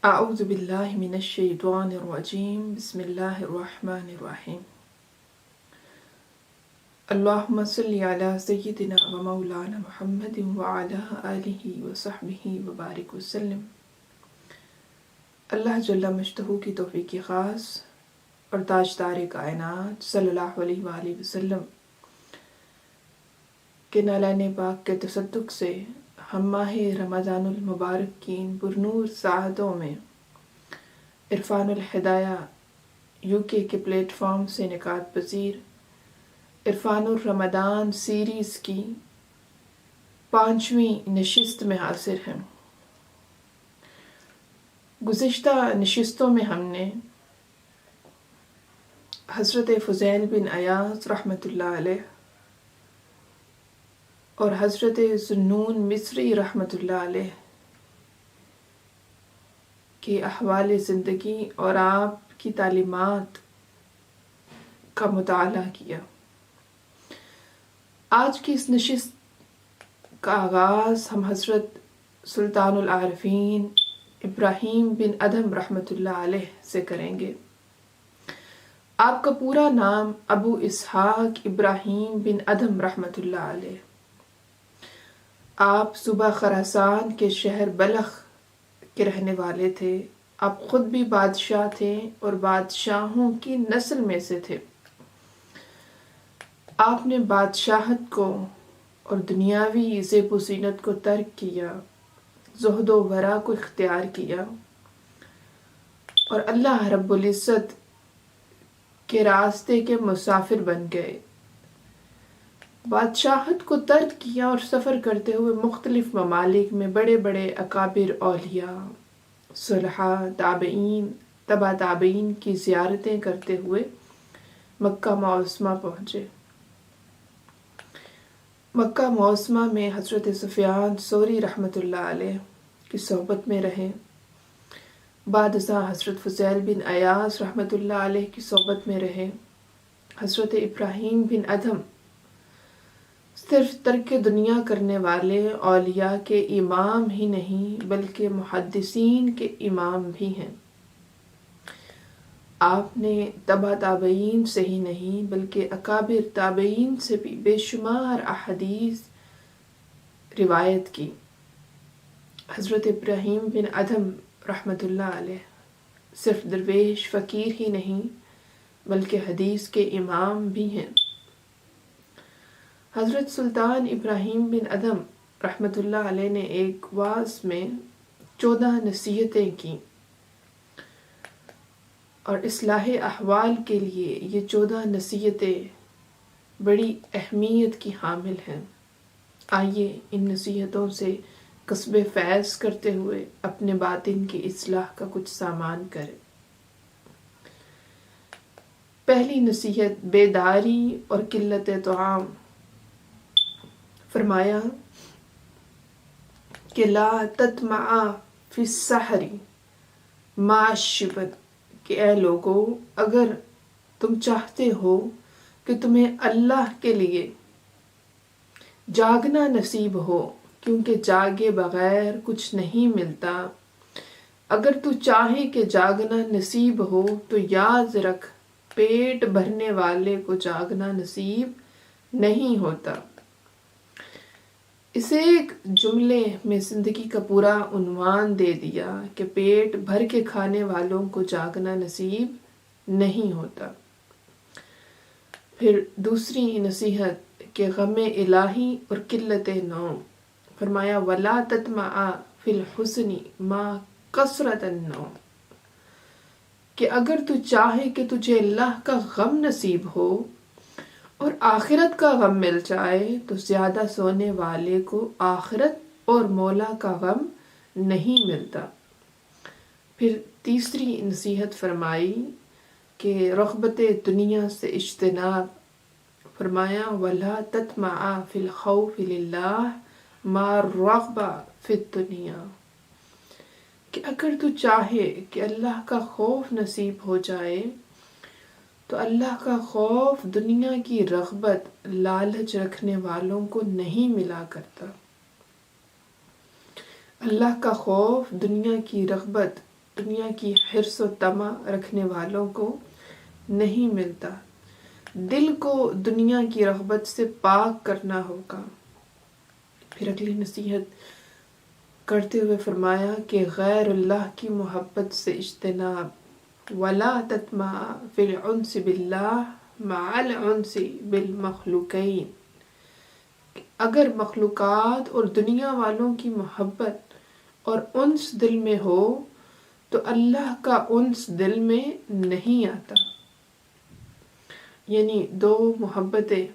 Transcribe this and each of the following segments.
اعوذ باللہ من الشیطان الرجیم بسم اللہ الرحمن الرحیم اللہم صلی علی سیدنا و مولانا محمد وعلی آلہ وصحبہ وبارک وسلم۔ اللہ جل مجدہ کی توفیق خاص اور تاجدار کائنات صلی اللہ علیہ وآلہ وسلم کے نالان پاک کے تصدق سے ہم ماہ رمضان المبارک کی ان پرنور ساعتوں میں عرفان الہدایہ UK کے پلیٹ فارم سے انعقاد پذیر عرفان الرمضان سیریز کی 5ویں نشست میں حاضر ہیں۔ گزشتہ نشستوں میں ہم نے حضرت فضیل بن عیاض رحمۃ اللہ علیہ اور حضرت ذوالنون مصری رحمۃ اللہ علیہ کے احوال زندگی اور آپ کی تعلیمات کا مطالعہ کیا۔ آج کی اس نشست کا آغاز ہم حضرت سلطان العارفین ابراہیم بن ادھم رحمۃ اللہ علیہ سے کریں گے۔ آپ کا پورا نام ابو اسحاق ابراہیم بن ادھم رحمۃ اللہ علیہ۔ آپ صوبہ خراسان کے شہر بلخ کے رہنے والے تھے۔ آپ خود بھی بادشاہ تھے اور بادشاہوں کی نسل میں سے تھے۔ آپ نے بادشاہت کو اور دنیاوی زیب و زینت کو ترک کیا، زہد و ورع کو اختیار کیا اور اللہ رب العزت کے راستے کے مسافر بن گئے۔ بادشاہت کو ترک کیا اور سفر کرتے ہوئے مختلف ممالک میں بڑے بڑے اکابر اولیاء، صلحاء، تابعین، تبع تابعین کی زیارتیں کرتے ہوئے مکہ معظمہ پہنچے۔ مکہ معظمہ میں حضرت سفیان ثوری رحمۃ اللہ علیہ کی صحبت میں رہے۔ بعد ازاں حضرت فضیل بن عیاض رحمۃ اللہ علیہ کی صحبت میں رہے۔ حضرت ابراہیم بن ادھم صرف ترک دنیا کرنے والے اولیاء کے امام ہی نہیں بلکہ محدثین کے امام بھی ہیں۔ آپ نے تبع تابعین سے ہی نہیں بلکہ اکابر تابعین سے بھی بے شمار احادیث روایت کی۔ حضرت ابراہیم بن ادھم رحمۃ اللہ علیہ صرف درویش فقیر ہی نہیں بلکہ حدیث کے امام بھی ہیں۔ حضرت سلطان ابراہیم بن ادھم رحمۃ اللہ علیہ نے ایک واعظ میں 14 نصیحتیں کی اور اصلاح احوال کے لیے یہ 14 نصیحتیں بڑی اہمیت کی حامل ہیں۔ آئیے ان نصیحتوں سے کسب فیض کرتے ہوئے اپنے باطن کی اصلاح کا کچھ سامان کریں۔ پہلی نصیحت بیداری اور قلت طعام۔ فرمایا کہ لا تطمع فی السحر مع الشبع، کہ اے لوگو اگر تم چاہتے ہو کہ تمہیں اللہ کے لیے جاگنا نصیب ہو، کیونکہ جاگے بغیر کچھ نہیں ملتا، اگر تو چاہے کہ جاگنا نصیب ہو تو یاد رکھ پیٹ بھرنے والے کو جاگنا نصیب نہیں ہوتا۔ اسے ایک جملے میں زندگی کا پورا عنوان دے دیا کہ پیٹ بھر کے کھانے والوں کو جاگنا نصیب نہیں ہوتا۔ پھر دوسری نصیحت کہ غم الہی اور قلت نوم۔ فرمایا ولا تطمع فی الحسن مع کثرت النوم، کہ اگر تو چاہے کہ تجھے اللہ کا غم نصیب ہو اور آخرت کا غم مل جائے تو زیادہ سونے والے کو آخرت اور مولا کا غم نہیں ملتا۔ پھر تیسری نصیحت فرمائی کہ رغبت دنیا سے اجتناب۔ فرمایا ولا تطمع فی الخوف للہ مع الرغبہ فی الدنیا، کہ اگر تو چاہے کہ اللہ کا خوف نصیب ہو جائے تو اللہ کا خوف دنیا کی رغبت لالچ رکھنے والوں کو نہیں ملا کرتا۔ اللہ کا خوف دنیا کی رغبت دنیا کی حرص و طمع رکھنے والوں کو نہیں ملتا۔ دل کو دنیا کی رغبت سے پاک کرنا ہوگا۔ پھر اگلی نصیحت کرتے ہوئے فرمایا کہ غیر اللہ کی محبت سے اجتناب، وَلَا تَطْمَعَ فِي الْأُنْسِ بِاللَّهِ مَعَ الْأُنْسِ بِالْمَخْلُوقَيْنِ، اگر مخلوقات اور دنیا والوں کی محبت اور انس دل میں ہو تو اللہ کا انس دل میں نہیں آتا۔ یعنی دو محبتیں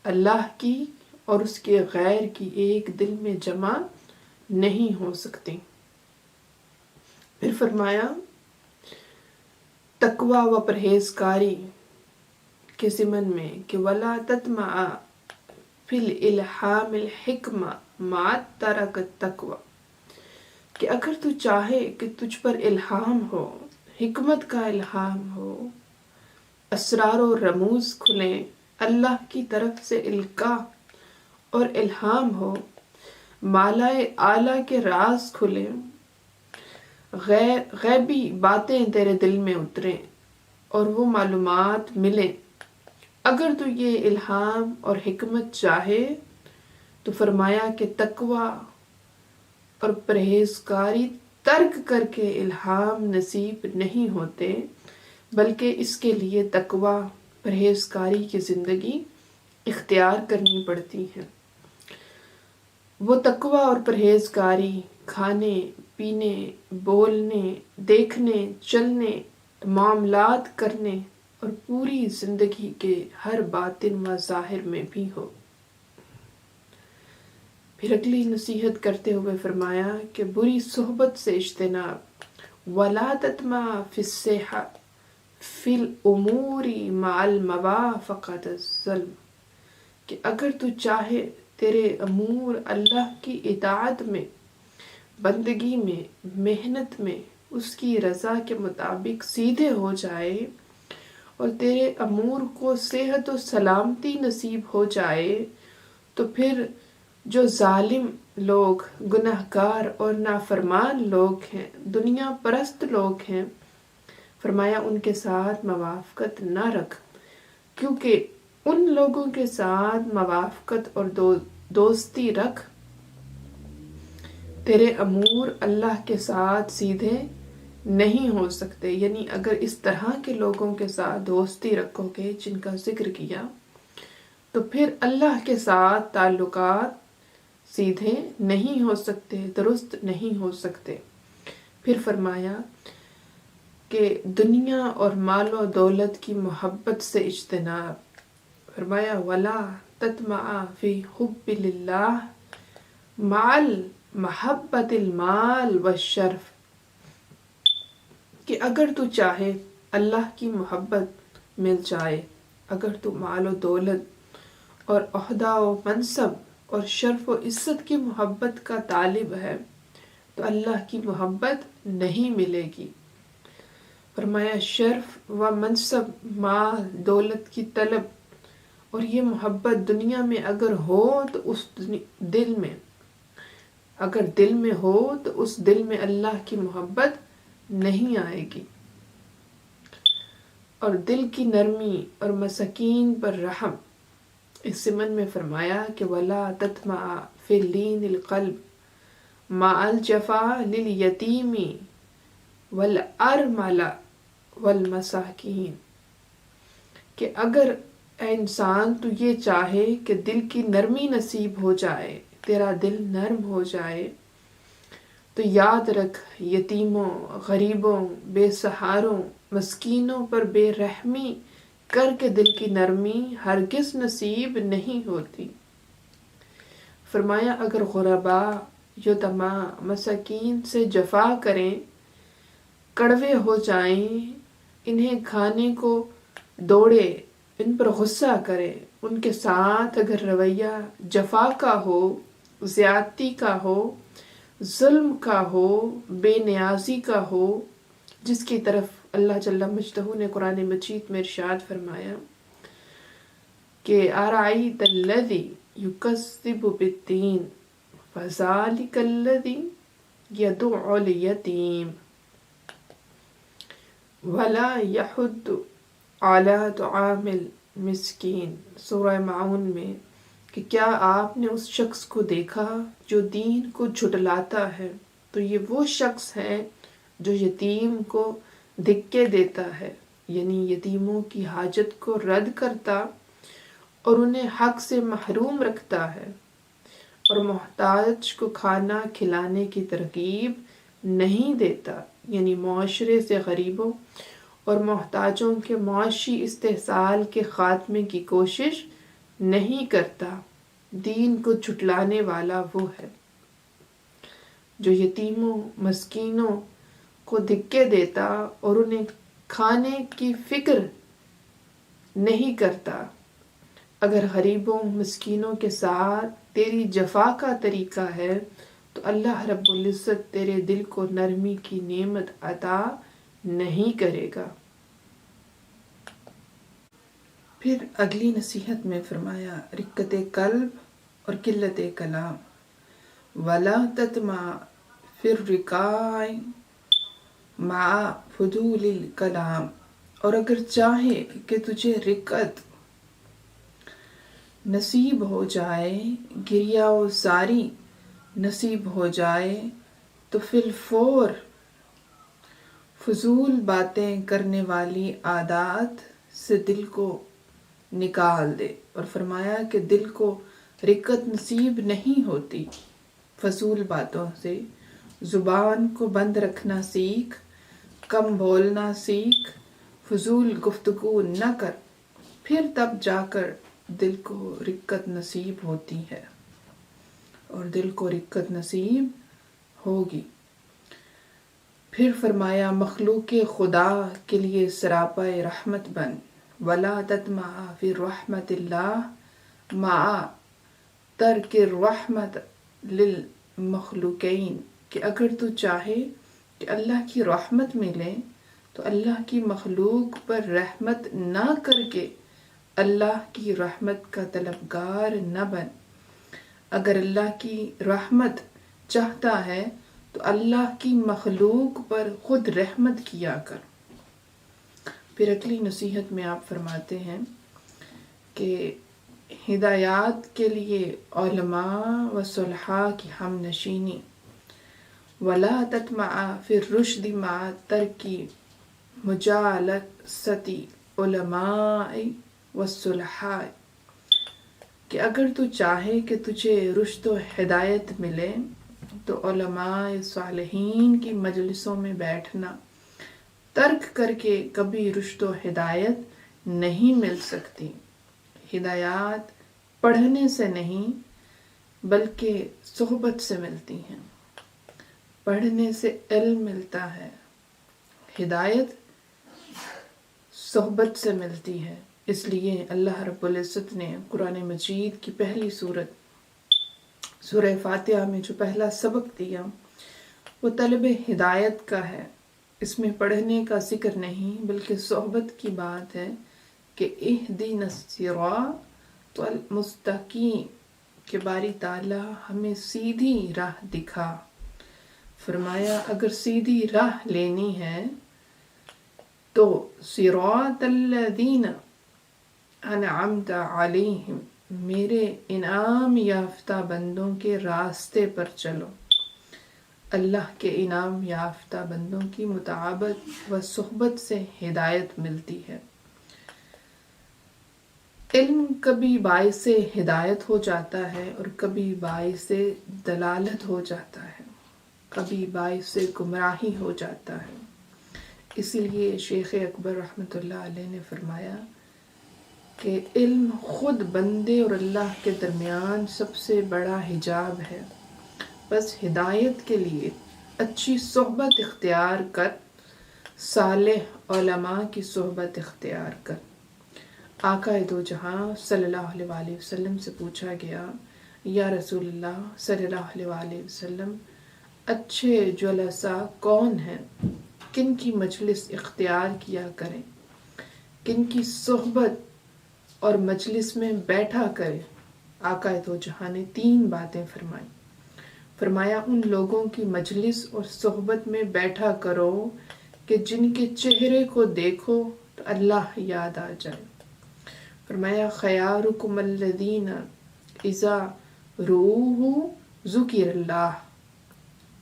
اللہ کی اور اس کے غیر کی ایک دل میں جمع نہیں ہو سکتی۔ پھر فرمایا تقوی و پرہیزکاری کے ضمن میں کہ وَلَا تَطْمَعَ فِي الْإِلْحَامِ الْحِكْمَةِ مَعَ تَرْكِ التَّقْوَى، کہ اگر تو چاہے کہ تجھ پر الہام ہو، حکمت کا الہام ہو، اسرار و رموز کھلیں، اللہ کی طرف سے القاء اور الہام ہو، مالائے اعلیٰ کے راز کھلیں، غیبی باتیں تیرے دل میں اتریں اور وہ معلومات ملیں، اگر تو یہ الہام اور حکمت چاہے تو فرمایا کہ تقوی اور پرہیزکاری ترک کر کے الہام نصیب نہیں ہوتے، بلکہ اس کے لیے تقوی پرہیزکاری کی زندگی اختیار کرنی پڑتی ہے۔ وہ تقوی اور پرہیزکاری کھانے پینے، بولنے، دیکھنے، چلنے، معاملات کرنے اور پوری زندگی کے ہر باطن و ظاہر میں بھی ہو۔ پھر اگلی نصیحت کرتے ہوئے فرمایا کہ بری صحبت سے اجتناب، وَلَا تَطْمَعَ فِي الصِّحَةِ فِي الْأُمُورِ مَعَ الْمُوَافَقَةِ الظَّلْمِ، کہ اگر تو چاہے تیرے امور اللہ کی اطاعت میں، بندگی میں، محنت میں اس کی رضا کے مطابق سیدھے ہو جائے اور تیرے امور کو صحت و سلامتی نصیب ہو جائے، تو پھر جو ظالم لوگ، گناہگار اور نافرمان لوگ ہیں، دنیا پرست لوگ ہیں، فرمایا ان کے ساتھ موافقت نہ رکھ، کیونکہ ان لوگوں کے ساتھ موافقت اور دوستی رکھ تیرے امور اللہ کے ساتھ سیدھے نہیں ہو سکتے۔ یعنی اگر اس طرح کے لوگوں کے ساتھ دوستی رکھو گے جن کا ذکر کیا، تو پھر اللہ کے ساتھ تعلقات سیدھے نہیں ہو سکتے، درست نہیں ہو سکتے۔ پھر فرمایا کہ دنیا اور مال و دولت کی محبت سے اجتناب، فرمایا وَلَا تَطْمَعَ فِي حُبِّ اللَّهِ مَعَ الْمَحَبَّةِ الْمَالِ وَالشَّرَفِ، کہ اگر تو چاہے اللہ کی محبت مل جائے، اگر تو مال و دولت اور عہدہ و منصب اور شرف و عزت کی محبت کا طالب ہے تو اللہ کی محبت نہیں ملے گی۔ فرمایا شرف و منصب، مال دولت کی طلب اور یہ محبت دنیا میں اگر ہو تو اس دل میں، اگر دل میں ہو تو اس دل میں اللہ کی محبت نہیں آئے گی۔ اور دل کی نرمی اور مساکین پر رحم، اس ضمن میں فرمایا کہ وَلَا تَطْمَعَ فِي لِينِ الْقَلْبِ مَعَ الْجَفَاءِ لِلْيَتِيمِ وَالْأَرْمَلِ وَالْمَسَاكِينِ، کہ اگر اے انسان تو یہ چاہے کہ دل کی نرمی نصیب ہو جائے، تیرا دل نرم ہو جائے، تو یاد رکھ یتیموں، غریبوں، بے سہاروں، مسکینوں پر بے رحمی کر کے دل کی نرمی ہرگز نصیب نہیں ہوتی۔ فرمایا اگر غرباء، یتیماں، مساکین سے جفا کریں، کڑوے ہو جائیں، انہیں کھانے کو دوڑے، ان پر غصہ کرے، ان کے ساتھ اگر رویہ جفا کا ہو، زیادتی کا ہو، ظلم کا ہو، بے نیازی کا ہو، جس کی طرف اللہ جل مجدہ نے قرآن مجید میں ارشاد فرمایا کہ أَرَأَيْتَ الَّذِي يُكَذِّبُ بِالدِّينِ فَذَلِكَ الَّذِي يَدُعُّ الْيَتِيمَ، ولا یحد علی طعام المسکین، سورہ معون میں، کہ کیا آپ نے اس شخص کو دیکھا جو دین کو جھٹلاتا ہے؟ تو یہ وہ شخص ہے جو یتیم کو دھکے دیتا ہے، یعنی یتیموں کی حاجت کو رد کرتا اور انہیں حق سے محروم رکھتا ہے، اور محتاج کو کھانا کھلانے کی ترغیب نہیں دیتا، یعنی معاشرے سے غریبوں اور محتاجوں کے معاشی استحصال کے خاتمے کی کوشش نہیں کرتا۔ دین کو جھٹلانے والا وہ ہے جو یتیموں مسکینوں کو دھکے دیتا اور انہیں کھانے کی فکر نہیں کرتا۔ اگر غریبوں مسکینوں کے ساتھ تیری جفا کا طریقہ ہے تو اللہ رب العزت تیرے دل کو نرمی کی نعمت عطا نہیں کرے گا۔ پھر اگلی نصیحت میں فرمایا رقت قلب اور قلت کلام، ولا تطمع فی الرقاع مع فضول الکلام، اور اگر چاہے کہ تجھے رقت نصیب ہو جائے، گریہ و زاری نصیب ہو جائے، تو فی الفور فضول باتیں کرنے والی عادات سے دل کو نکال دے۔ اور فرمایا کہ دل کو رقت نصیب نہیں ہوتی فضول باتوں سے۔ زبان کو بند رکھنا سیکھ، کم بولنا سیکھ، فضول گفتگو نہ کر، پھر تب جا کر دل کو رقت نصیب ہوتی ہے، اور دل کو رقت نصیب ہوگی۔ پھر فرمایا مخلوق خدا کے لیے سراپا رحمت بن، ولا تطمع فی رحمت اللہ مع ترک الرحمت للمخلوقین، کہ اگر تو چاہے کہ اللہ کی رحمت ملے تو اللہ کی مخلوق پر رحمت نہ کر کے اللہ کی رحمت کا طلبگار نہ بن۔ اگر اللہ کی رحمت چاہتا ہے تو اللہ کی مخلوق پر خود رحمت کیا کر۔ پھر اگلی نصیحت میں آپ فرماتے ہیں کہ ہدایات کے لیے علماء و صلحاء کی ہم نشینی، ولا تطمع فی الرشد مع ترک مجالست علماء و صلحاء، کہ اگر تو چاہے کہ تجھے رشد و ہدایت ملے تو علماء صالحین کی مجلسوں میں بیٹھنا ترک کر کے کبھی رشد و ہدایت نہیں مل سکتی۔ ہدایات پڑھنے سے نہیں بلکہ صحبت سے ملتی ہیں۔ پڑھنے سے علم ملتا ہے، ہدایت صحبت سے ملتی ہے۔ اس لیے اللہ رب العزت نے قرآن مجید کی پہلی سورہ فاتحہ میں جو پہلا سبق دیا وہ طلب ہدایت کا ہے۔ اس میں پڑھنے کا ذکر نہیں بلکہ صحبت کی بات ہے کہ اہدنا الصراط المستقیم، کہ باری تعالیٰ ہمیں سیدھی راہ دکھا۔ فرمایا اگر سیدھی راہ لینی ہے تو صراط الذین انعمت علیہم، میرے انعام یافتہ بندوں کے راستے پر چلو۔ اللہ کے انعام یافتہ بندوں کی مطابقت و صحبت سے ہدایت ملتی ہے۔ علم کبھی باعث ہدایت ہو جاتا ہے اور کبھی باعث دلالت ہو جاتا ہے، کبھی باعث گمراہی ہو جاتا ہے۔ اسی لیے شیخ اکبر رحمۃ اللہ علیہ نے فرمایا کہ علم خود بندے اور اللہ کے درمیان سب سے بڑا حجاب ہے، بس ہدایت کے لیے اچھی صحبت اختیار کر، صالح علماء کی صحبت اختیار کر۔ آقا دو جہاں صلی اللہ علیہ وآلہ وسلم سے پوچھا گیا، یا رسول اللہ صلی اللہ علیہ وآلہ وسلم، اچھے جلساء کون ہیں؟ کن کی مجلس اختیار کیا کریں، کن کی صحبت اور مجلس میں بیٹھا کریں؟ آقا دو جہاں نے 3 باتیں فرمائیں۔ فرمایا ان لوگوں کی مجلس اور صحبت میں بیٹھا کرو کہ جن کے چہرے کو دیکھو تو اللہ یاد آ جائے۔ فرمایا خیارکم الذین اذا رؤوہ ذکر اللہ،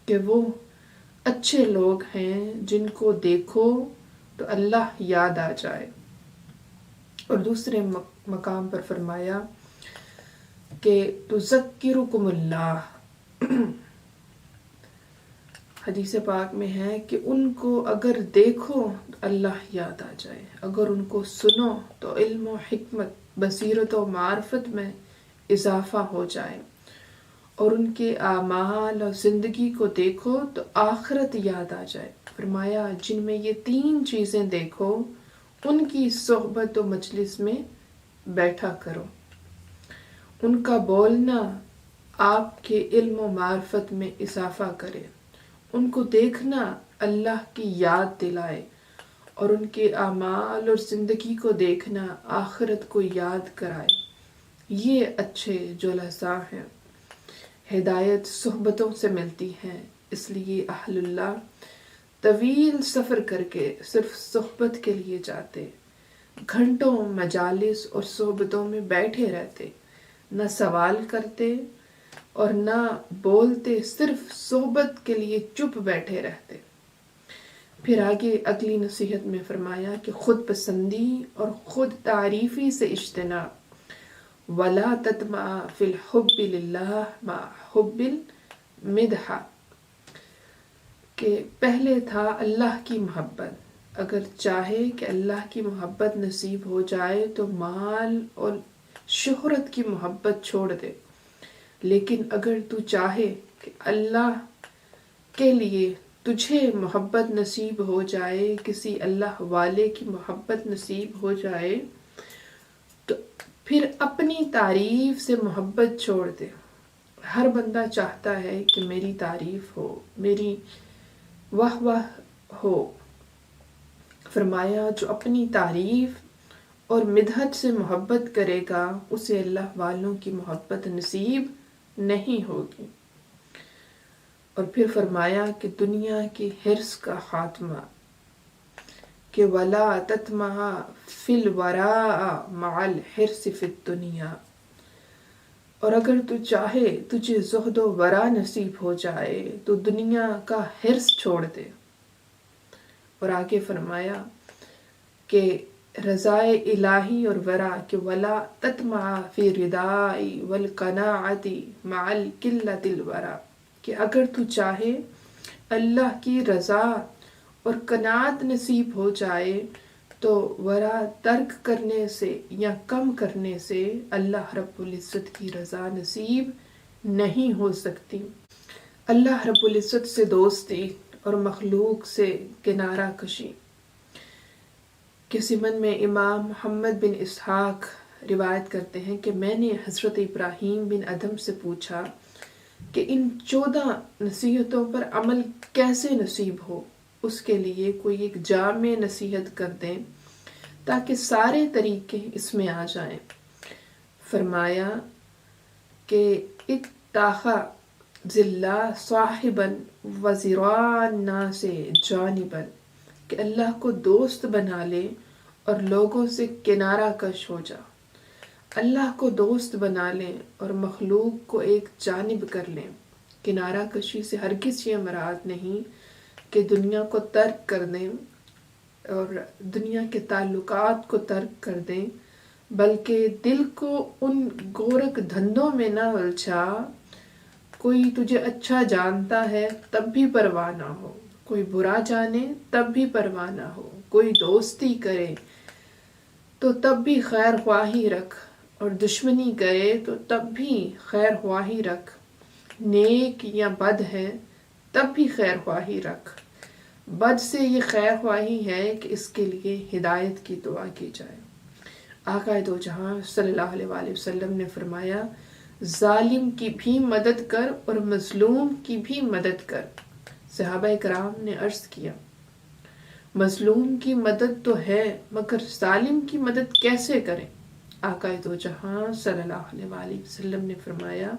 کہ وہ اچھے لوگ ہیں جن کو دیکھو تو اللہ یاد آ جائے۔ اور دوسرے مقام پر فرمایا کہ تذکرکم اللہ، حدیث پاک میں ہے کہ ان کو اگر دیکھو تو اللہ یاد آ جائے، اگر ان کو سنو تو علم و حکمت، بصیرت و معرفت میں اضافہ ہو جائے، اور ان کے اعمال اور زندگی کو دیکھو تو آخرت یاد آ جائے۔ فرمایا جن میں یہ 3 چیزیں دیکھو ان کی صحبت و مجلس میں بیٹھا کرو، ان کا بولنا آپ کے علم و معرفت میں اضافہ کرے، ان کو دیکھنا اللہ کی یاد دلائے، اور ان کے اعمال اور زندگی کو دیکھنا آخرت کو یاد کرائے۔ یہ اچھے جلساء ہیں۔ ہدایت صحبتوں سے ملتی ہے، اس لیے اہل اللہ طویل سفر کر کے صرف صحبت کے لیے جاتے، گھنٹوں مجالس اور صحبتوں میں بیٹھے رہتے، نہ سوال کرتے اور نہ بولتے، صرف صحبت کے لیے چپ بیٹھے رہتے۔ پھر آگے اگلی نصیحت میں فرمایا کہ خود پسندی اور خود تعریفی سے اجتناب، وَلَا تَطْمَعَ فِي الْحُبِّ لِلَّهِ مَعَ حُبِّ الْمِدْحِ، کہ پہلے تھا اللہ کی محبت، اگر چاہے کہ اللہ کی محبت نصیب ہو جائے تو مال اور شہرت کی محبت چھوڑ دے، لیکن اگر تو چاہے کہ اللہ کے لیے تجھے محبت نصیب ہو جائے، کسی اللہ والے کی محبت نصیب ہو جائے، تو پھر اپنی تعریف سے محبت چھوڑ دے۔ ہر بندہ چاہتا ہے کہ میری تعریف ہو، میری واہ واہ ہو۔ فرمایا جو اپنی تعریف اور مدحت سے محبت کرے گا اسے اللہ والوں کی محبت نصیب نہیں ہوگی۔ اور پھر فرمایا کہ دنیا کی حرص کا خاتمہ، کہ وَلَا تَطْمَعَ فِي الْوَرَاءِ مَعَ الْحِرْصِ فِي الدُّنْيَا، اور اگر تو چاہے تجھے زہد و ورا نصیب ہو جائے تو دنیا کا حرص چھوڑ دے۔ اور آگے فرمایا کہ رضائے الہی اور ورا، کہ وَلَا تَطْمَعَ فِي الرِّضَاءِ وَالْقَنَاعَةِ مَعَ الْقِلَّةِ الْوَرَا، کہ اگر تو چاہے اللہ کی رضا اور قناعت نصیب ہو جائے تو ورا ترک کرنے سے یا کم کرنے سے اللہ رب العزت کی رضا نصیب نہیں ہو سکتی۔ اللہ رب العزت سے دوستی اور مخلوق سے کنارہ کشی۔ کسی من میں امام محمد بن اسحاق روایت کرتے ہیں کہ میں نے حضرت ابراہیم بن ادھم سے پوچھا کہ ان 14 نصیحتوں پر عمل کیسے نصیب ہو، اس کے لیے کوئی ایک جامع نصیحت کر دیں تاکہ سارے طریقے اس میں آ جائیں۔ فرمایا کہ اتخا ذلہ صاحباً وزراء الناس جانباً، کہ اللہ کو دوست بنا لے اور لوگوں سے کنارہ کش ہو جا۔ اللہ کو دوست بنا لیں اور مخلوق کو ایک جانب کر لیں۔ کنارہ کشی سے ہرگز یہ مراد نہیں کہ دنیا کو ترک کر دیں اور دنیا کے تعلقات کو ترک کر دیں، بلکہ دل کو ان گورکھ دھندوں میں نہ الجھا۔ کوئی تجھے اچھا جانتا ہے تب بھی پرواہ نہ ہو، کوئی برا جانے تب بھی پرواہ نہ ہو، کوئی دوستی کرے تو تب بھی خیر خواہی رکھ، اور دشمنی کرے تو تب بھی خیر خواہی رکھ، نیک یا بد ہے تب بھی خیر خواہی رکھ۔ بد سے یہ خیر خواہی ہے کہ اس کے لیے ہدایت کی دعا کی جائے۔ آقا دو جہاں صلی اللہ علیہ وآلہ وسلم نے فرمایا ظالم کی بھی مدد کر اور مظلوم کی بھی مدد کر۔ صحابہ کرام نے عرض کیا مظلوم کی مدد تو ہے مگر ظالم کی مدد کیسے کریں؟ آقا دو جہاں صلی اللہ علیہ وآلہ وسلم نے فرمایا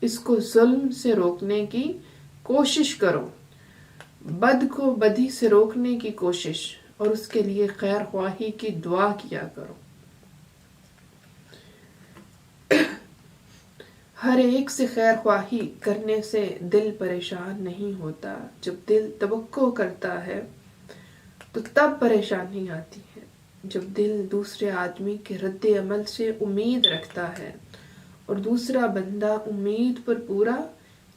اس کو ظلم سے روکنے کی کوشش کرو، بد کو بدی سے روکنے کی کوشش اور اس کے لیے خیر خواہی کی دعا کیا کرو۔ ہر ایک سے خیر خواہی کرنے سے دل پریشان نہیں ہوتا۔ جب دل توقع کرتا ہے تو تب پریشانی آتی ہے۔ جب دل دوسرے آدمی کے رد عمل سے امید رکھتا ہے اور دوسرا بندہ امید پر پورا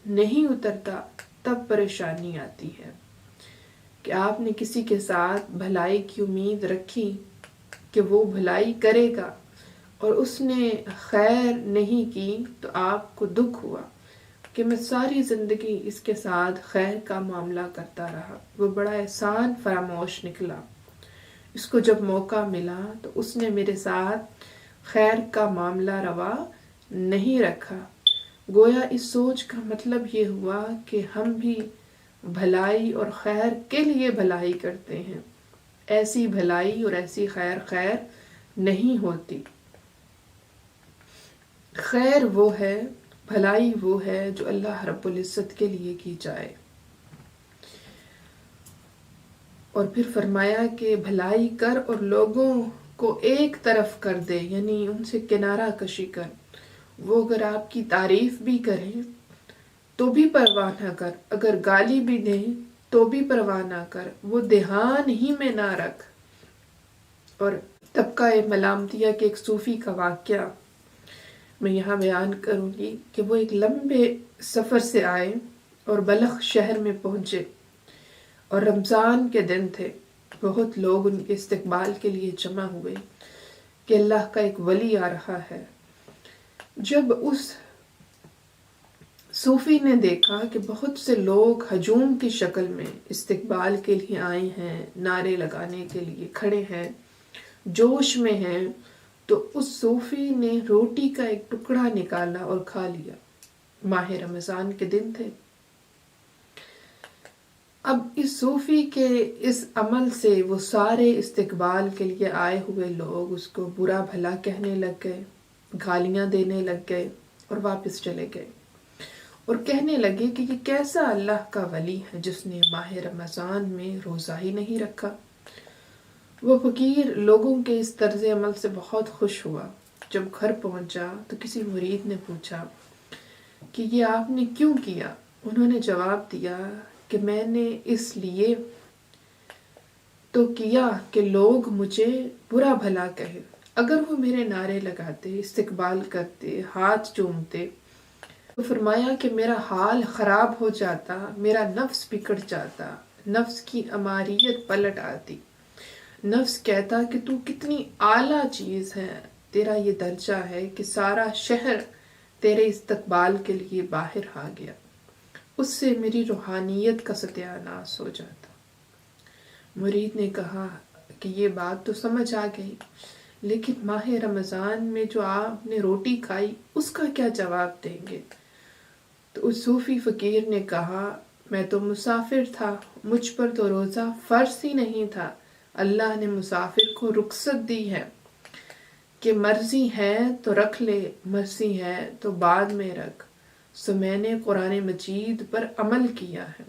نہیں اترتا تب پریشانی آتی ہے۔ کہ آپ نے کسی کے ساتھ بھلائی کی امید رکھی کہ وہ بھلائی کرے گا اور اس نے خیر نہیں کی تو آپ کو دکھ ہوا کہ میں ساری زندگی اس کے ساتھ خیر کا معاملہ کرتا رہا، وہ بڑا احسان فراموش نکلا، اس کو جب موقع ملا تو اس نے میرے ساتھ خیر کا معاملہ روا نہیں رکھا۔ گویا اس سوچ کا مطلب یہ ہوا کہ ہم بھی بھلائی اور خیر کے لیے بھلائی کرتے ہیں، ایسی بھلائی اور ایسی خیر نہیں ہوتی۔ خیر وہ ہے، بھلائی وہ ہے جو اللہ رب العزت کے لیے کی جائے۔ اور پھر فرمایا کہ بھلائی کر اور لوگوں کو ایک طرف کر دے، یعنی ان سے کنارہ کشی کر۔ وہ اگر آپ کی تعریف بھی کریں تو بھی پرواہ نہ کر، اگر گالی بھی دیں تو بھی پرواہ نہ کر، وہ دھیان ہی میں نہ رکھ۔ اور طبقہ ملامتیہ کے ایک صوفی کا واقعہ میں یہاں بیان کروں گی کہ وہ ایک لمبے سفر سے آئے اور بلخ شہر میں پہنچے اور رمضان کے دن تھے، بہت لوگ ان کے استقبال کے لیے جمع ہوئے کہ اللہ کا ایک ولی آ رہا ہے۔ جب اس صوفی نے دیکھا کہ بہت سے لوگ ہجوم کی شکل میں استقبال کے لیے آئے ہیں، نعرے لگانے کے لیے کھڑے ہیں، جوش میں ہیں، تو اس صوفی نے روٹی کا ایک ٹکڑا نکالا اور کھا لیا۔ ماہ رمضان کے دن تھے۔ اب اس صوفی کے اس عمل سے وہ سارے استقبال کے لیے آئے ہوئے لوگ اس کو برا بھلا کہنے لگ گئے، گالیاں دینے لگ گئے اور واپس چلے گئے اور کہنے لگے کہ یہ کیسا اللہ کا ولی ہے جس نے ماہ رمضان میں روزہ ہی نہیں رکھا۔ وہ فقیر لوگوں کے اس طرز عمل سے بہت خوش ہوا۔ جب گھر پہنچا تو کسی مرید نے پوچھا کہ یہ آپ نے کیوں کیا؟ انہوں نے جواب دیا کہ میں نے اس لیے تو کیا کہ لوگ مجھے برا بھلا کہے۔ اگر وہ میرے نعرے لگاتے، استقبال کرتے، ہاتھ چومتے تو فرمایا کہ میرا حال خراب ہو جاتا، میرا نفس بگڑ جاتا، نفس کی اماریت پلٹ آتی، نفس کہتا کہ تو کتنی اعلیٰ چیز ہے، تیرا یہ درجہ ہے کہ سارا شہر تیرے استقبال کے لیے باہر آ گیا، اس سے میری روحانیت کا ستیہ ناش ہو جاتا۔ مرید نے کہا کہ یہ بات تو سمجھ آ گئی، لیکن ماہ رمضان میں جو آپ نے روٹی کھائی اس کا کیا جواب دیں گے؟ تو اس صوفی فقیر نے کہا میں تو مسافر تھا، مجھ پر تو روزہ فرض ہی نہیں تھا، اللہ نے مسافر کو رخصت دی ہے کہ مرضی ہے تو رکھ لے، مرضی ہے تو بعد میں رکھ، سو میں نے قرآن مجید پر عمل کیا ہے۔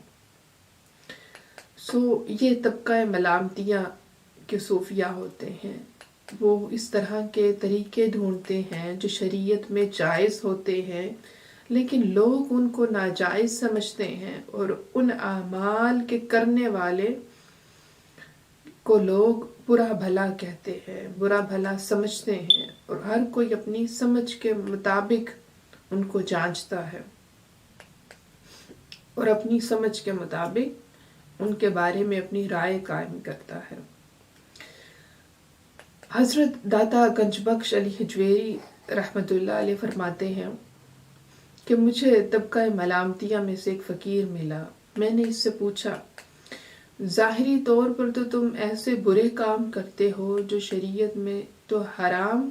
یہ طبقہ ملامتیہ کے صوفیہ ہوتے ہیں، وہ اس طرح کے طریقے ڈھونڈتے ہیں جو شریعت میں جائز ہوتے ہیں، لیکن لوگ ان کو ناجائز سمجھتے ہیں اور ان اعمال کے کرنے والے کو لوگ برا بھلا کہتے ہیں، برا بھلا سمجھتے ہیں، اور ہر کوئی اپنی سمجھ کے مطابق ان کو جانچتا ہے اور اپنی سمجھ کے مطابق ان کے بارے میں اپنی رائے قائم کرتا ہے۔ حضرت داتا گنج بخش علی حجویری رحمۃ اللہ علیہ فرماتے ہیں کہ مجھے طبقہ ملامتیہ میں سے ایک فقیر ملا، میں نے اس سے پوچھا ظاہری طور پر تو تم ایسے برے کام کرتے ہو جو شریعت میں تو حرام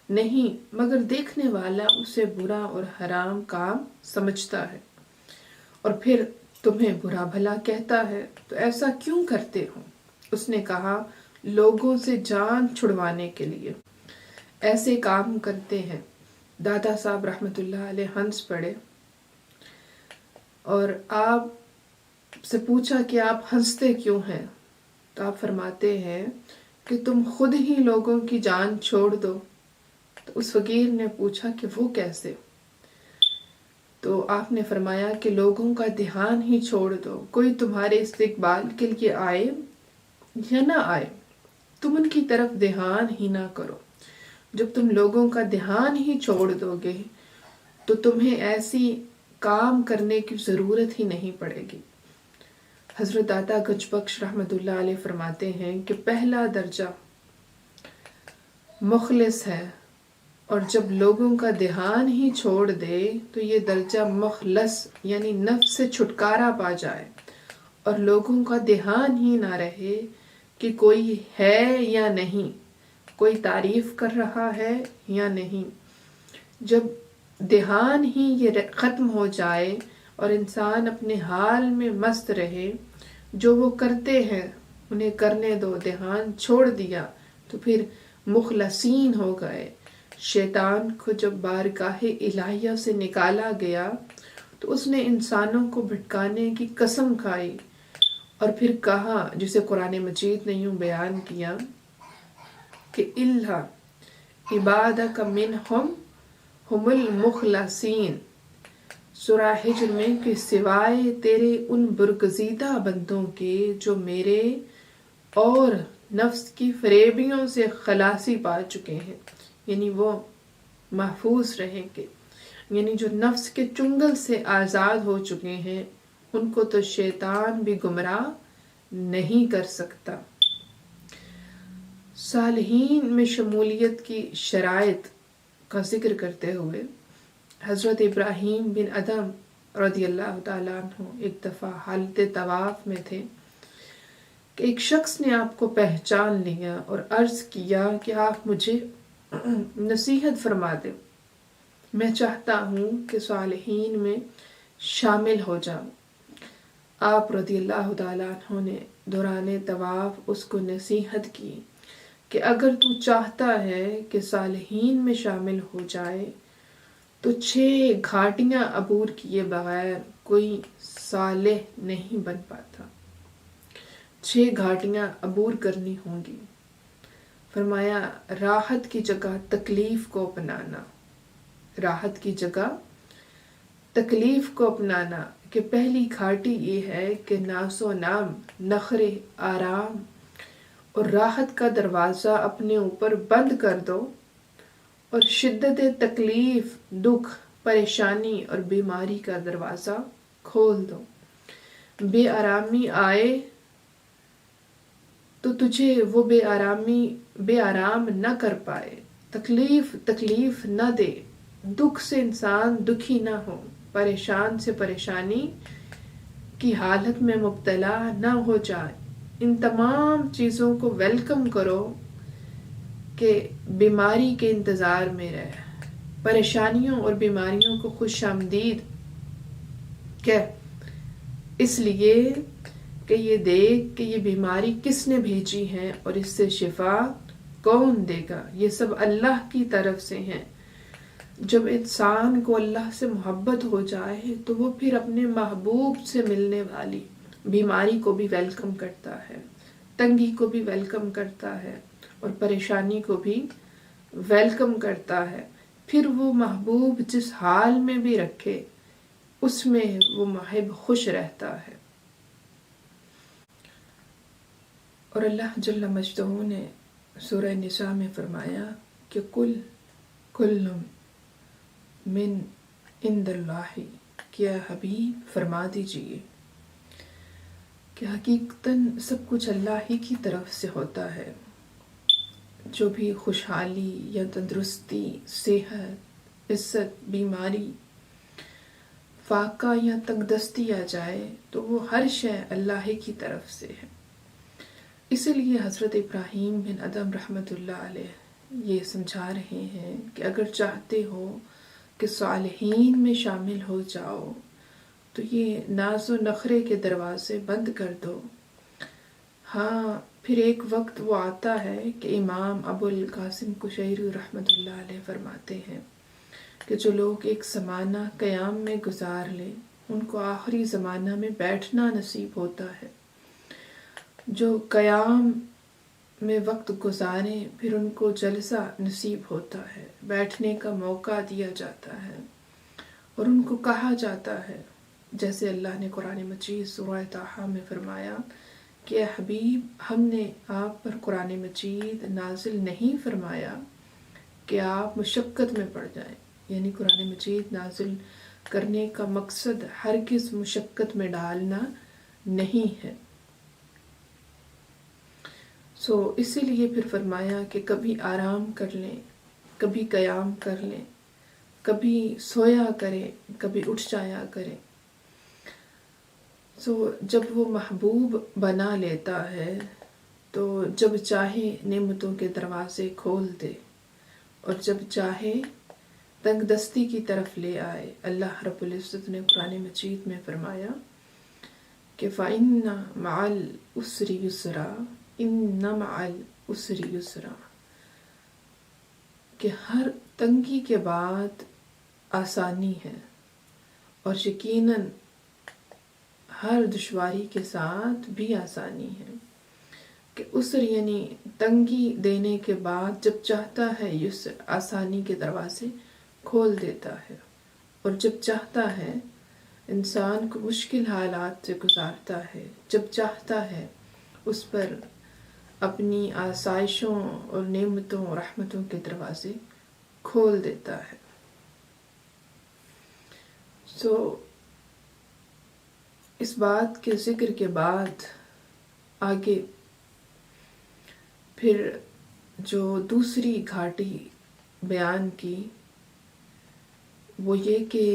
نہیں، مگر دیکھنے والا اسے برا اور حرام کام سمجھتا ہے اور پھر تمہیں برا بھلا کہتا ہے، تو ایسا کیوں کرتے ہو؟ اس نے کہا لوگوں سے جان چھڑوانے کے لیے ایسے کام کرتے ہیں۔ دادا صاحب رحمۃ اللہ علیہ ہنس پڑے اور آپ سے پوچھا کہ آپ ہنستے کیوں ہیں؟ تو آپ فرماتے ہیں کہ تم خود ہی لوگوں کی جان چھوڑ دو۔ تو اس فقیر نے پوچھا کہ وہ کیسے؟ تو آپ نے فرمایا کہ لوگوں کا دھیان ہی چھوڑ دو، کوئی تمہارے استقبال کے لیے آئے یا نہ آئے، تم ان کی طرف دھیان ہی نہ کرو۔ جب تم لوگوں کا دھیان ہی چھوڑ دو گے تو تمہیں ایسی کام کرنے کی ضرورت ہی نہیں پڑے گی۔ حضرت داتا گنج بخش رحمۃ اللہ علیہ فرماتے ہیں کہ پہلا درجہ مخلص ہے، اور جب لوگوں کا دھیان ہی چھوڑ دے تو یہ درجہ مخلص یعنی نفس سے چھٹکارا پا جائے، اور لوگوں کا دھیان ہی نہ رہے کہ کوئی ہے یا نہیں، کوئی تعریف کر رہا ہے یا نہیں۔ جب دھیان ہی یہ ختم ہو جائے اور انسان اپنے حال میں مست رہے، جو وہ کرتے ہیں انہیں کرنے دو، دھیان چھوڑ دیا تو پھر مخلصین ہو گئے۔ شیطان کو جب بارگاہ الہیہ سے نکالا گیا تو اس نے انسانوں کو بھٹکانے کی قسم کھائی اور پھر کہا، جسے قرآن مجید نے یوں بیان کیا کہ اللہ عبادک منہم ہم المخلصین، سورہ حجر میں، کہ سوائے تیرے ان برگزیدہ بندوں کے جو میرے اور نفس کی فریبیوں سے خلاصی پا چکے ہیں، یعنی وہ محفوظ رہیں گے، یعنی جو نفس کے چنگل سے آزاد ہو چکے ہیں ان کو تو شیطان بھی گمراہ نہیں کر سکتا۔ صالحین میں شمولیت کی شرائط کا ذکر کرتے ہوئے حضرت ابراہیم بن ادم رضی اللہ تعالیٰ عنہ ایک دفعہ حالت طواف میں تھے کہ ایک شخص نے آپ کو پہچان لیا اور عرض کیا کہ آپ مجھے نصیحت فرما دیں، میں چاہتا ہوں کہ صالحین میں شامل ہو جاؤں۔ آپ رضی اللہ تعالیٰ عنہ نے دوران طواف اس کو نصیحت کی کہ اگر تو چاہتا ہے کہ صالحین میں شامل ہو جائے تو 6 گھاٹیاں عبور کیے بغیر کوئی صالح نہیں بن پاتا، 6 گھاٹیاں عبور کرنی ہوں گی۔ فرمایا راحت کی جگہ تکلیف کو اپنانا، راحت کی جگہ تکلیف کو اپنانا، کہ پہلی گھاٹی یہ ہے کہ ناز و نام، نخرے، آرام اور راحت کا دروازہ اپنے اوپر بند کر دو، اور شدت تکلیف، دکھ، پریشانی اور بیماری کا دروازہ کھول دو۔ بے آرامی آئے تو تجھے وہ بے آرام نہ کر پائے، تکلیف نہ دے، دکھ سے انسان دکھی نہ ہو، پریشان سے پریشانی کی حالت میں مبتلا نہ ہو جائے۔ ان تمام چیزوں کو ویلکم کرو کہ بیماری کے انتظار میں رہے، پریشانیوں اور بیماریوں کو خوش آمدید کہہ، اس لیے کہ یہ دیکھ کہ یہ بیماری کس نے بھیجی ہے اور اس سے شفا کون دے گا، یہ سب اللہ کی طرف سے ہیں۔ جب انسان کو اللہ سے محبت ہو جائے تو وہ پھر اپنے محبوب سے ملنے والی بیماری کو بھی ویلکم کرتا ہے، تنگی کو بھی ویلکم کرتا ہے اور پریشانی کو بھی ویلکم کرتا ہے۔ پھر وہ محبوب جس حال میں بھی رکھے اس میں وہ محب خوش رہتا ہے۔ اور اللہ جل مجدہ نے سورہ نساء میں فرمایا کہ کل من عند اللہ، کیا حبیب فرما دیجئے کہ حقیقتاً سب کچھ اللہ ہی کی طرف سے ہوتا ہے۔ جو بھی خوشحالی یا تندرستی، صحت، عزت، بیماری، فاقہ یا تنگ دستی آ جائے تو وہ ہر شے اللہ ہی کی طرف سے ہے۔ اسی لیے حضرت ابراہیم بن ادم رحمۃ اللہ علیہ یہ سمجھا رہے ہیں کہ اگر چاہتے ہو کہ صالحین میں شامل ہو جاؤ تو یہ ناز و نخرے کے دروازے بند کر دو۔ ہاں، پھر ایک وقت وہ آتا ہے کہ امام ابو القاسم قشیری رحمۃ اللہ علیہ فرماتے ہیں کہ جو لوگ ایک زمانہ قیام میں گزار لیں ان کو آخری زمانہ میں بیٹھنا نصیب ہوتا ہے، جو قیام میں وقت گزاریں پھر ان کو جلسہ نصیب ہوتا ہے، بیٹھنے کا موقع دیا جاتا ہے اور ان کو کہا جاتا ہے، جیسے اللہ نے قرآن مجید سورہ طٰہٰ میں فرمایا کہ اے حبیب، ہم نے آپ پر قرآن مجید نازل نہیں فرمایا کہ آپ مشقت میں پڑ جائیں، یعنی قرآن مجید نازل کرنے کا مقصد ہرگز مشقت میں ڈالنا نہیں ہے۔ اسی لیے پھر فرمایا کہ کبھی آرام کر لیں، کبھی قیام کر لیں، کبھی سویا کریں، کبھی اٹھ جایا کریں۔ جب وہ محبوب بنا لیتا ہے تو جب چاہے نعمتوں کے دروازے کھول دے اور جب چاہے تنگ دستی کی طرف لے آئے۔ اللہ رب العزت نے قرآن مجید میں فرمایا کہ فَإِنَّ مَعَ الْعُسْرِ يُسْرًا، إِنَّ مَعَ الْعُسْرِ يُسْرًا، کہ ہر تنگی کے بعد آسانی ہے اور یقیناً ہر دشواری کے ساتھ بھی آسانی ہے۔ کہ عسر یعنی تنگی دینے کے بعد جب چاہتا ہے یسر، آسانی کے دروازے کھول دیتا ہے، اور جب چاہتا ہے انسان کو مشکل حالات سے گزارتا ہے، جب چاہتا ہے اس پر اپنی آسائشوں اور نعمتوں اور رحمتوں کے دروازے کھول دیتا ہے۔ اس بات کے ذکر کے بعد آگے پھر جو دوسری گھاٹی بیان کی وہ یہ کہ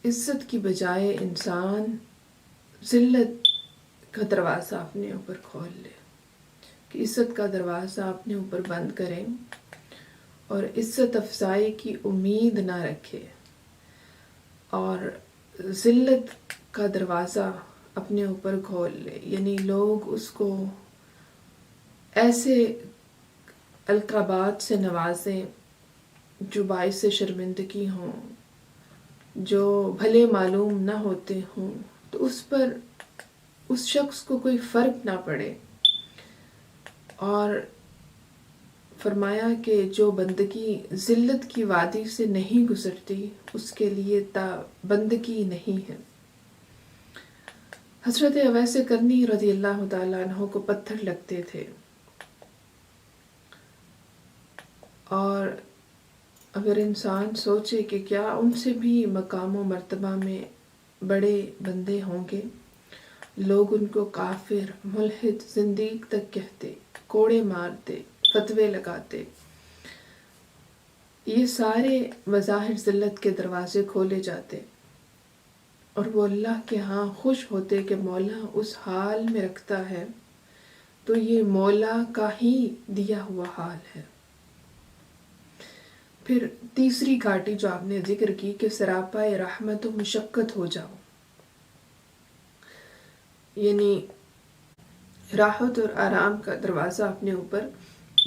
عزت کی بجائے انسان ذلت کا دروازہ اپنے اوپر کھول لے، کہ عزت کا دروازہ اپنے اوپر بند کرے اور عزت افزائی کی امید نہ رکھے، اور ذلت کا دروازہ اپنے اوپر کھول لے، یعنی لوگ اس کو ایسے القابات سے نوازیں جو باعث شرمندگی ہوں، جو بھلے معلوم نہ ہوتے ہوں، تو اس پر اس شخص کو کوئی فرق نہ پڑے۔ اور فرمایا کہ جو بندگی ذلت کی وادی سے نہیں گزرتی اس کے لیے بندگی نہیں ہے۔ حضرت اویس قرنی رضی اللہ تعالیٰ عنہ کو پتھر لگتے تھے، اور اگر انسان سوچے کہ کیا ان سے بھی مقام و مرتبہ میں بڑے بندے ہوں گے، لوگ ان کو کافر، ملحد، زندیق تک کہتے، کوڑے مارتے، فتوے لگاتے، یہ سارے مظاہر ذلت کے دروازے کھولے جاتے، اور وہ اللہ کے ہاں خوش ہوتے کہ مولا اس حال میں رکھتا ہے تو یہ مولا کا ہی دیا ہوا حال ہے۔ پھر تیسری گھاٹی جو آپ نے ذکر کی کہ سراپا رحمت و مشقت ہو جاؤ، یعنی راحت اور آرام کا دروازہ اپنے اوپر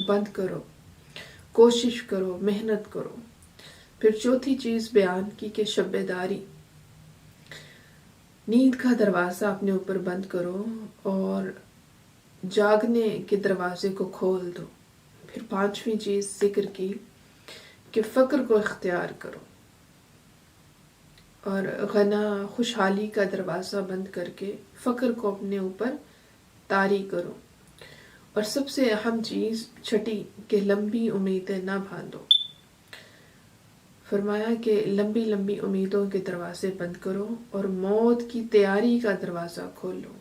بند کرو، کوشش کرو، محنت کرو۔ پھر چوتھی چیز بیان کی کہ شب داری، نیند کا دروازہ اپنے اوپر بند کرو اور جاگنے کے دروازے کو کھول دو۔ پھر پانچویں چیز ذکر کی کہ فقر کو اختیار کرو اور غنا، خوشحالی کا دروازہ بند کر کے فقر کو اپنے اوپر طاری کرو۔ اور سب سے اہم چیز چھٹی کہ لمبی امیدیں نہ باندھو۔ فرمایا کہ لمبی لمبی امیدوں کے دروازے بند کرو اور موت کی تیاری کا دروازہ کھولو۔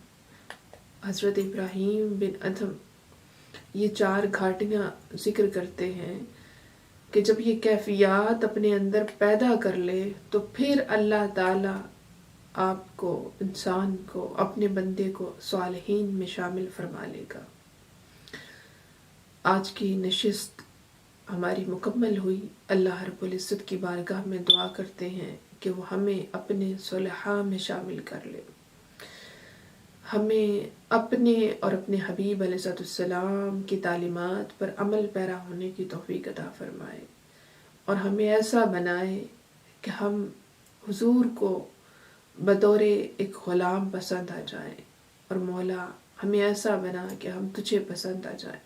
حضرت ابراہیم بن ادھم یہ 4 گھاٹیاں ذکر کرتے ہیں کہ جب یہ کیفیات اپنے اندر پیدا کر لے تو پھر اللہ تعالی آپ کو، انسان کو، اپنے بندے کو صالحین میں شامل فرما لے گا۔ آج کی نشست ہماری مکمل ہوئی۔ اللہ رب العزت کی بارگاہ میں دعا کرتے ہیں کہ وہ ہمیں اپنے صلحاء میں شامل کر لے، ہمیں اپنے اور اپنے حبیب علیہ السلام کی تعلیمات پر عمل پیرا ہونے کی توفیق عطا فرمائے، اور ہمیں ایسا بنائے کہ ہم حضور کو بطور ایک غلام پسند آ جائیں، اور مولا ہمیں ایسا بنا کہ ہم تجھے پسند آ جائیں۔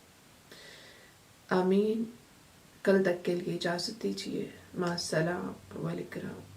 آمین۔ کل تک کے لیے اجازت دیجیے، مع السلام، وعلیکم۔